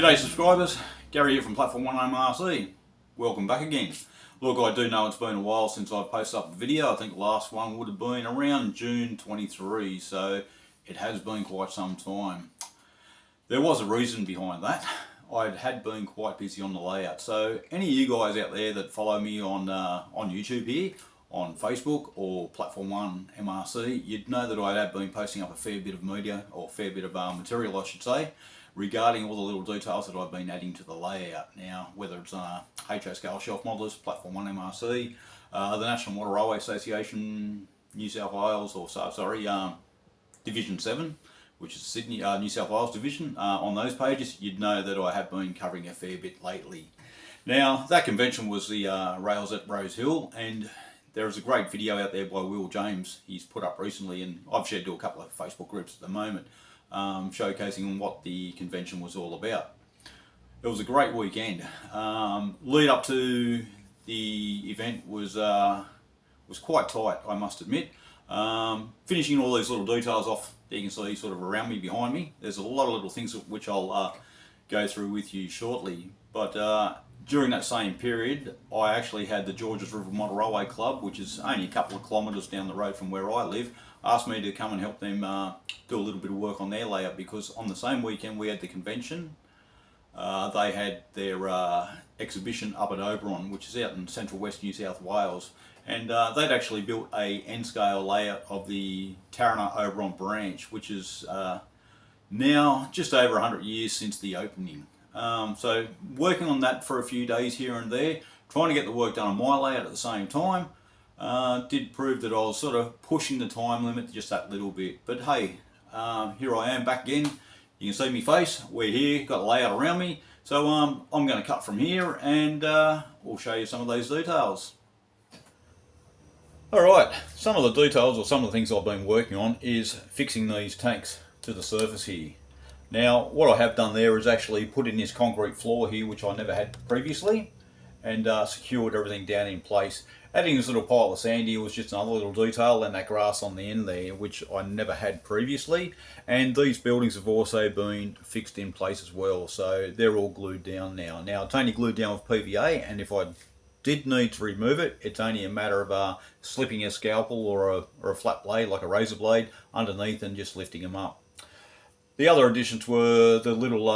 G'day subscribers, Gary here from Platform 1 MRC. Welcome back again. Look, I do know it's been a while since I've posted up a video. I think the last one would have been around June 23, so it has been quite some time. There was a reason behind that. I had been quite busy on the layout. So any of you guys out there that follow me on YouTube here, on Facebook or Platform 1 MRC, you'd know that I have been posting up a fair bit of media, or fair bit of material I should say, regarding all the little details that I've been adding to the layout. Now, whether it's HO scale shelf modelers, Platform 1 MRC, the National Motor Railway Association, New South Wales, or sorry, Division 7, which is Sydney, New South Wales Division, on those pages, you'd know that I have been covering a fair bit lately. Now, that convention was the Rails at Rose Hill, and there is a great video out there by Will James he's put up recently, and I've shared to a couple of Facebook groups at the moment, showcasing what the convention was all about. It was a great weekend. Lead up to the event was quite tight, I must admit. Finishing all these little details off, you can see sort of around me, behind me. There's a lot of little things which I'll go through with you shortly. But during that same period, I actually had the Georges River Model Railway Club, which is only a couple of kilometres down the road from where I live, asked me to come and help them do a little bit of work on their layout, because on the same weekend we had the convention. They had their exhibition up at Oberon, which is out in central west New South Wales, and they'd actually built a N-scale layout of the Tarrana Oberon branch, which is now just over 100 years since the opening. So working on that for a few days here and there, trying to get the work done on my layout at the same time, did prove that I was sort of pushing the time limit just that little bit. But hey, here I am back again. You can see me face, we're here, got a layout around me. So I'm going to cut from here, and we'll show you some of those details. Alright, some of the details, or some of the things I've been working on, is fixing these tanks to the surface here. Now, what I have done there is actually put in this concrete floor here, which I never had previously, and secured everything down in place. Adding this little pile of sand here was just another little detail, and that grass on the end there, which I never had previously. And these buildings have also been fixed in place as well, so they're all glued down now. Now, it's only glued down with PVA, and if I did need to remove it, it's only a matter of slipping a scalpel or a flat blade, like a razor blade, underneath and just lifting them up. The other additions were the little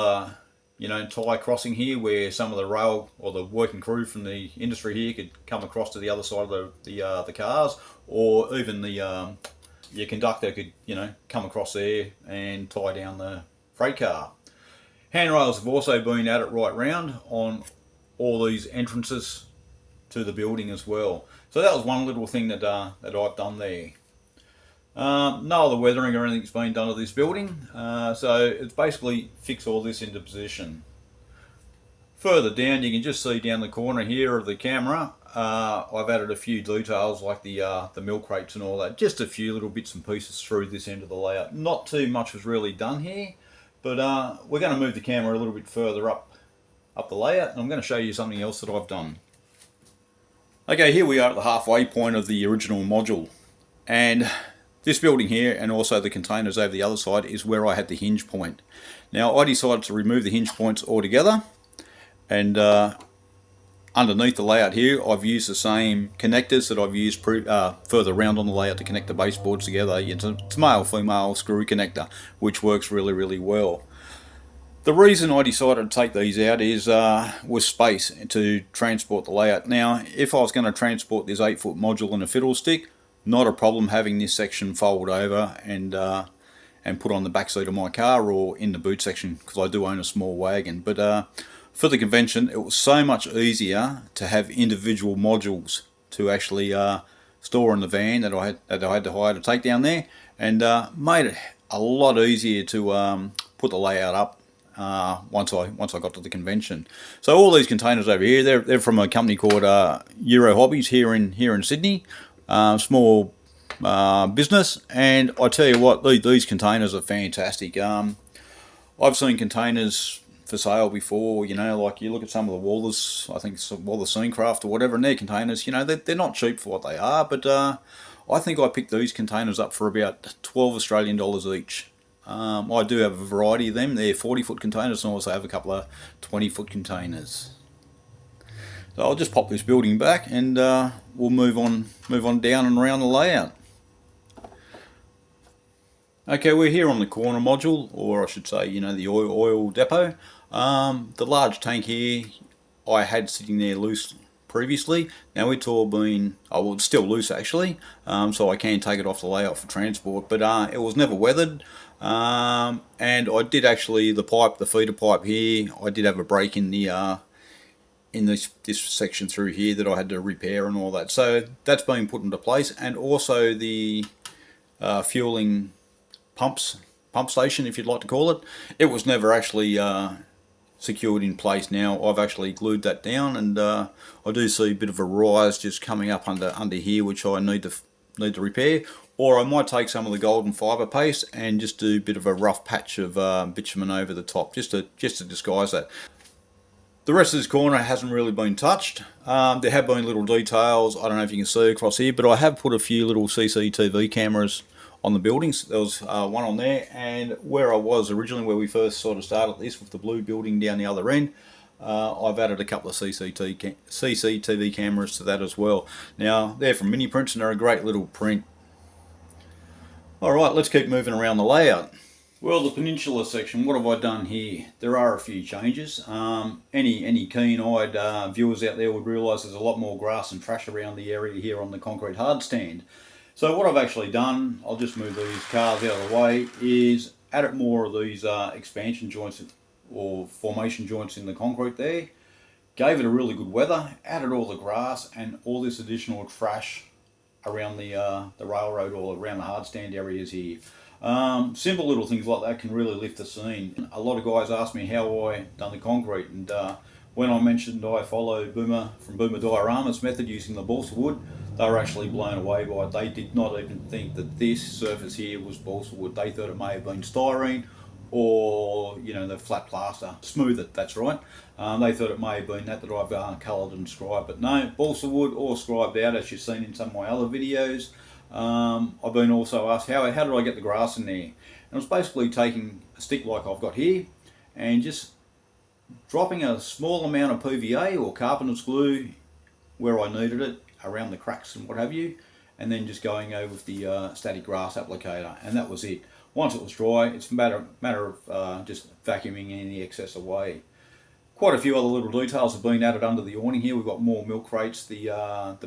tie crossing here, where some of the rail or the working crew from the industry here could come across to the other side of the cars, or even your conductor could come across there and tie down the freight car. Handrails have also been added right round on all these entrances to the building as well. So that was one little thing that I've done there. No other weathering or anything's been done to this building, so it's basically fix all this into position. Further down, you can just see down the corner here of the camera, I've added a few details like the milk crates and all that, just a few little bits and pieces through this end of the layout. Not too much was really done here, but we're going to move the camera a little bit further up the layout, and I'm going to show you something else that I've done. Okay, here we are at the halfway point of the original module, and this building here, and also the containers over the other side, is where I had the hinge point. Now, I decided to remove the hinge points altogether, and underneath the layout here, I've used the same connectors that I've used further around on the layout to connect the baseboards together. It's a male-female screw connector, which works really, really well. The reason I decided to take these out was space to transport the layout. Now, if I was going to transport this 8-foot module in a fiddlestick, not a problem having this section fold over and put on the back seat of my car or in the boot section, because I do own a small wagon. But for the convention, it was so much easier to have individual modules to actually store in the van that I had to hire to take down there, and made it a lot easier to put the layout up once I got to the convention. So all these containers over here, they're from a company called Euro Hobbies here in Sydney. Small business, and I tell you what, these containers are fantastic. I've seen containers for sale before, like you look at some of the Waller's, I think it's Waller's Scenecraft or whatever, and their containers, they're not cheap for what they are, but I think I picked these containers up for about 12 Australian dollars each. I do have a variety of them. They're 40-foot containers, and I also have a couple of 20-foot containers. So I'll just pop this building back, and we'll move on down and around the layout. Okay, we're here on the corner module, or I should say, the oil depot. The large tank here I had sitting there loose previously. Now it's all been, well, it's still loose actually, so I can take it off the layout for transport, but it was never weathered. And I did actually, the feeder pipe here, I did have a break in the in this section through here that I had to repair and all that. So that's been put into place, and also the fueling pump station, if you'd like to call it. It was never actually secured in place. Now I've actually glued that down, and I do see a bit of a rise just coming up under here, which I need to repair. Or I might take some of the golden fibre paste and just do a bit of a rough patch of bitumen over the top, just to disguise that. The rest of this corner hasn't really been touched. There have been little details, I don't know if you can see across here, but I have put a few little CCTV cameras on the buildings. There was one on there, and where I was originally, where we first sort of started this with the blue building down the other end, I've added a couple of CCTV cameras to that as well. Now they're from Mini Prints, and they're a great little print. Alright, let's keep moving around the layout. Well, the peninsula section, what have I done here? There are a few changes. Any keen-eyed viewers out there would realise there's a lot more grass and trash around the area here on the concrete hardstand. So what I've actually done, I'll just move these cars out of the way, is added more of these expansion joints or formation joints in the concrete there. Gave it a really good weather, added all the grass and all this additional trash around the railroad or around the hardstand areas here. Simple little things like that can really lift the scene. A lot of guys ask me how I done the concrete, and when I mentioned I follow Boomer from Boomer Diorama's method using the balsa wood, they were actually blown away by it. They did not even think that this surface here was balsa wood. They thought it may have been styrene, or the flat plaster, smooth it, that's right. They thought it may have been that I've coloured and scribed, but no, balsa wood or scribed out, as you've seen in some of my other videos. I've been also asked how did I get the grass in there, and I was basically taking a stick like I've got here and just dropping a small amount of PVA or carpenter's glue where I needed it around the cracks and what have you, and then just going over with the static grass applicator, and that was it. Once it was dry, it's a matter of just vacuuming any excess away. Quite a few other little details have been added under the awning here. We've got more milk crates. The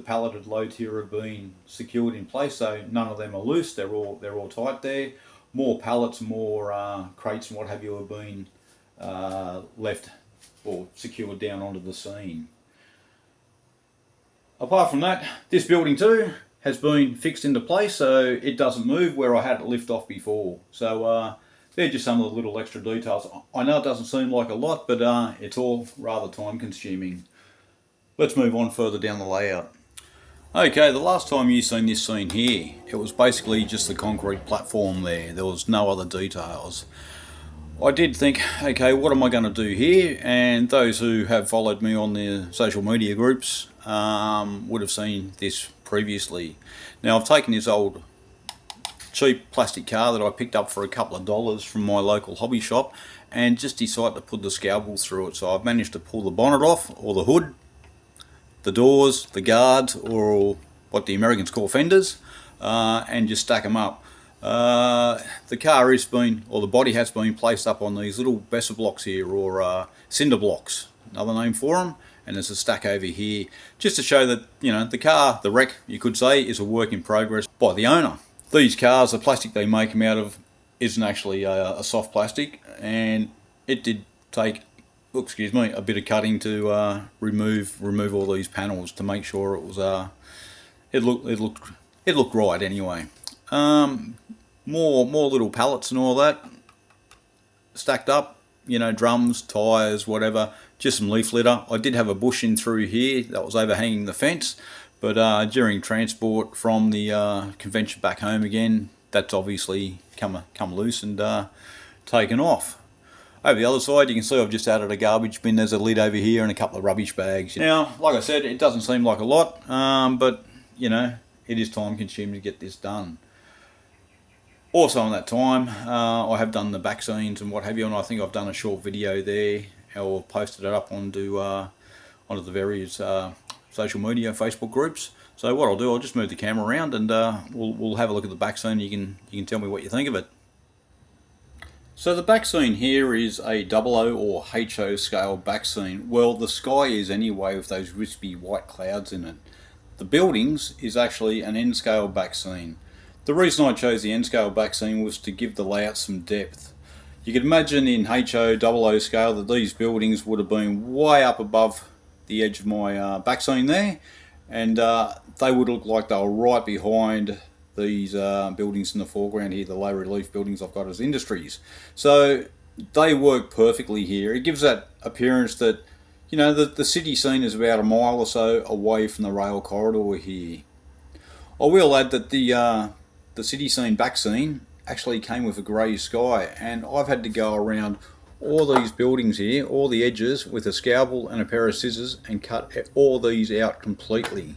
palleted loads here have been secured in place, so none of them are loose. They're all tight there. More pallets, more crates and what have you have been left or secured down onto the scene. Apart from that, this building too has been fixed into place, so it doesn't move where I had it lift off before. So they're just some of the little extra details. I know it doesn't seem like a lot, but it's all rather time consuming. Let's move on further down the layout. Okay, the last time you seen this scene here, it was basically just the concrete platform there. There was no other details. I did think, okay, what am I going to do here? And those who have followed me on the social media groups would have seen this previously. Now I've taken this old cheap plastic car that I picked up for a couple of dollars from my local hobby shop and just decided to put the scalpel through it. So I've managed to pull the bonnet off, or the hood, the doors, the guards, or what the Americans call fenders, and just stack them up. The car has been, or the body has been placed up on these little Besser blocks here, or cinder blocks, another name for them, and there's a stack over here, just to show that, the car, the wreck, you could say, is a work in progress by the owner. These cars, the plastic they make them out of isn't actually a soft plastic, and it did take, excuse me, a bit of cutting to remove all these panels to make sure it was it looked right anyway. More little pallets and all that stacked up, drums, tyres, whatever, just some leaf litter. I did have a bush in through here that was overhanging the fence, but during transport from the convention back home again, that's obviously come loose and taken off. Over the other side, you can see I've just added a garbage bin. There's a lid over here and a couple of rubbish bags. Now, like I said, it doesn't seem like a lot, but it is time consuming to get this done. Also in that time, I have done the back scenes and what have you, and I think I've done a short video there, or posted it up onto the various social media, Facebook groups. So what I'll do, I'll just move the camera around and we'll have a look at the back scene. You can tell me what you think of it. So the back scene here is a 00 or HO scale back scene. Well, the sky is anyway with those wispy white clouds in it. The buildings is actually an N scale back scene. The reason I chose the N scale back scene was to give the layout some depth. You could imagine in HO 00 scale that these buildings would have been way up above the edge of my back scene there, and they would look like they were right behind these buildings in the foreground here, the low relief buildings I've got as industries. So they work perfectly here. It gives that appearance that, you know, the city scene is about a mile or so away from the rail corridor here. I will add that the city scene back scene actually came with a grey sky, and I've had to go around all these buildings here, all the edges, with a scalpel and a pair of scissors and cut all these out completely.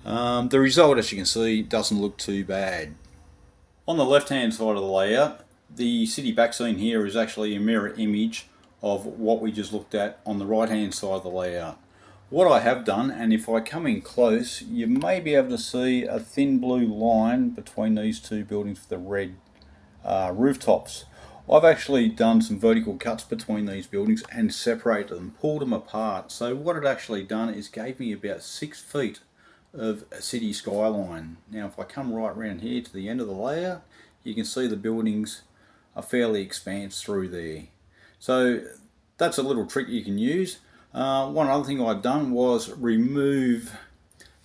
The result, as you can see, doesn't look too bad. On the left hand side of the layout, the city back scene here is actually a mirror image of what we just looked at on the right hand side of the layout. What I have done, and if I come in close, you may be able to see a thin blue line between these two buildings with the red rooftops. I've actually done some vertical cuts between these buildings and separated them, pulled them apart. So what it actually done is gave me about 6 feet of a city skyline. Now if I come right around here to the end of the layout, you can see the buildings are fairly expanse through there. So that's a little trick you can use. One other thing I've done was remove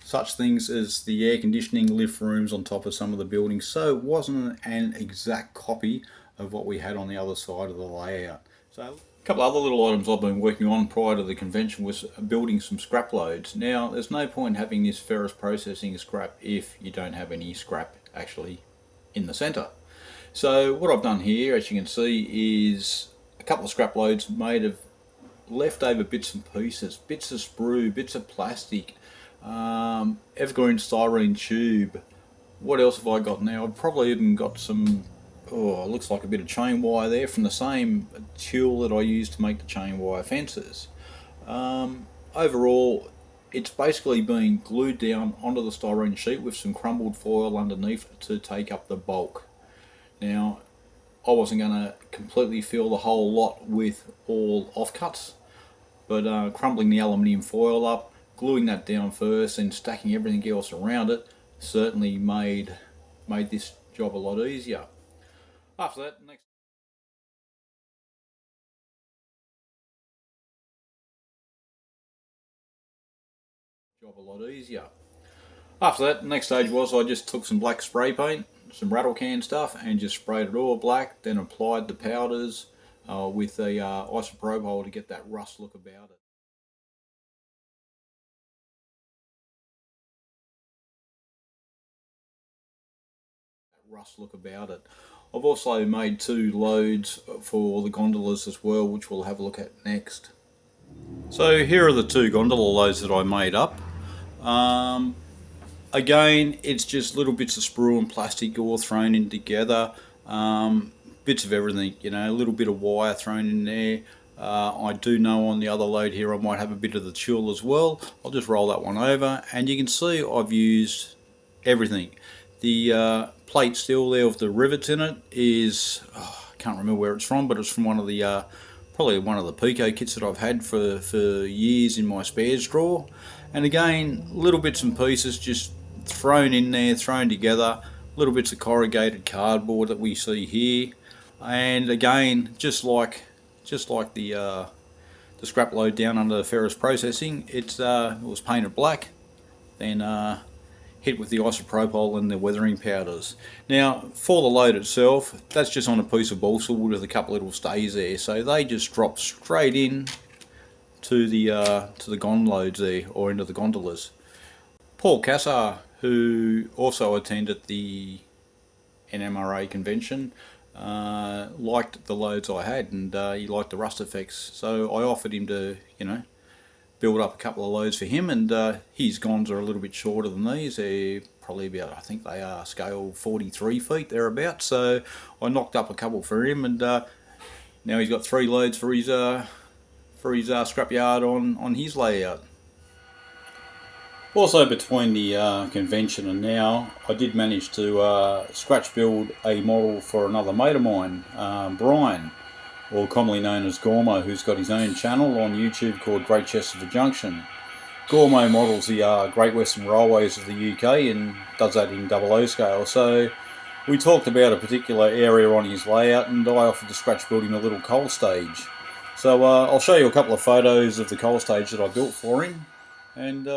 such things as the air conditioning lift rooms on top of some of the buildings, so it wasn't an exact copy of what we had on the other side of the layout. So a couple of other little items I've been working on prior to the convention was building some scrap loads. Now there's no point having this ferrous processing scrap if you don't have any scrap actually in the centre. So what I've done here, as you can see, is a couple of scrap loads made of leftover bits and pieces, bits of sprue, bits of plastic, evergreen styrene tube. What else have I got now? I've probably even got some, oh, looks like a bit of chain wire there from the same tool that I used to make the chain wire fences. Overall, it's basically been glued down onto the styrene sheet with some crumbled foil underneath to take up the bulk. Now, I wasn't going to completely fill the whole lot with all offcuts, but crumbling the aluminium foil up, gluing that down first and stacking everything else around it certainly made this job a lot easier. After that, next stage was I just took some black spray paint, some rattle can stuff, and just sprayed it all black, then applied the powders with a isopropyl to get that rust look about it. I've also made 2 loads for the gondolas as well, which we'll have a look at next. So here are the 2 gondola loads that I made up. Again, it's just little bits of sprue and plastic all thrown in together, bits of everything, you know, a little bit of wire thrown in there. I do know on the other load here I might have a bit of the tulle as well. I'll just roll that one over, and you can see I've used everything. The plate still there with the rivets in it is, I can't remember where it's from, but it's from one of the probably one of the Pico kits that I've had for years in my spares drawer. And again, little bits and pieces just thrown in there, thrown together, little bits of corrugated cardboard that we see here. And again, just like the scrap load down under the ferrous processing, it was painted black, then hit with the isopropyl and the weathering powders. Now, for the load itself, that's just on a piece of balsa wood with a couple little stays there, so they just drop straight in to the gondolas there, or into the gondolas. Paul Cassar, who also attended the NMRA convention, liked the loads I had, and he liked the rust effects, so I offered him to, you know, build up a couple of loads for him, and his gons are a little bit shorter than these. They're probably about, I think they are scale 43 feet thereabouts. So I knocked up a couple for him, and now he's got 3 loads for his scrapyard on his layout. Also, between the convention and now, I did manage to scratch build a model for another mate of mine, Brian, or commonly known as Gormo, who's got his own channel on YouTube called Great Chesterford Junction. Gormo models the Great Western Railways of the UK and does that in 00 scale. So we talked about a particular area on his layout, and I offered to scratch build him a little coal stage. So I'll show you a couple of photos of the coal stage that I built for him, and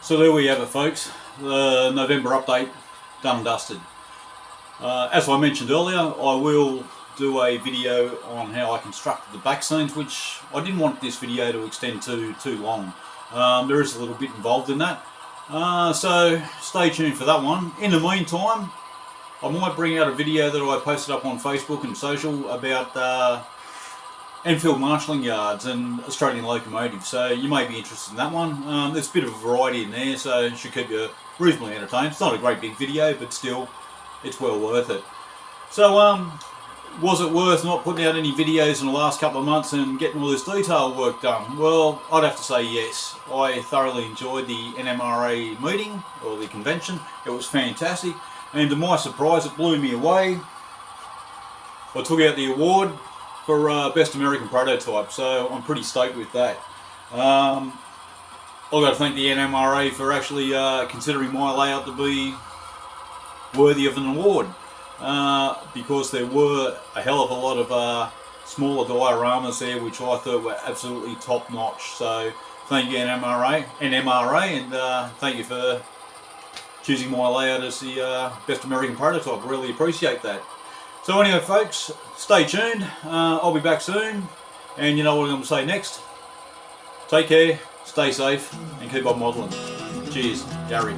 so there we have it, folks. The November update, done and dusted. As I mentioned earlier, I will do a video on how I constructed the back scenes, which I didn't want this video to extend too long. There is a little bit involved in that. So stay tuned for that one. In the meantime, I might bring out a video that I posted up on Facebook and social about Enfield marshalling yards and Australian locomotives, so you may be interested in that one. There's a bit of a variety in there, so it should keep you reasonably entertained. It's not a great big video, but still, it's well worth it. So, was it worth not putting out any videos in the last couple of months and getting all this detail work done? Well, I'd have to say yes. I thoroughly enjoyed the NMRA meeting, or the convention. It was fantastic, and to my surprise, it blew me away. I took out the award for Best American Prototype, so I'm pretty stoked with that. I've got to thank the NMRA for actually considering my layout to be worthy of an award, because there were a hell of a lot of smaller dioramas there which I thought were absolutely top notch. So thank you NMRA, and thank you for choosing my layout as the Best American Prototype. Really appreciate that. So anyway, folks, stay tuned. I'll be back soon, and you know what I'm going to say next. Take care, stay safe, and keep on modelling. Cheers, Gary.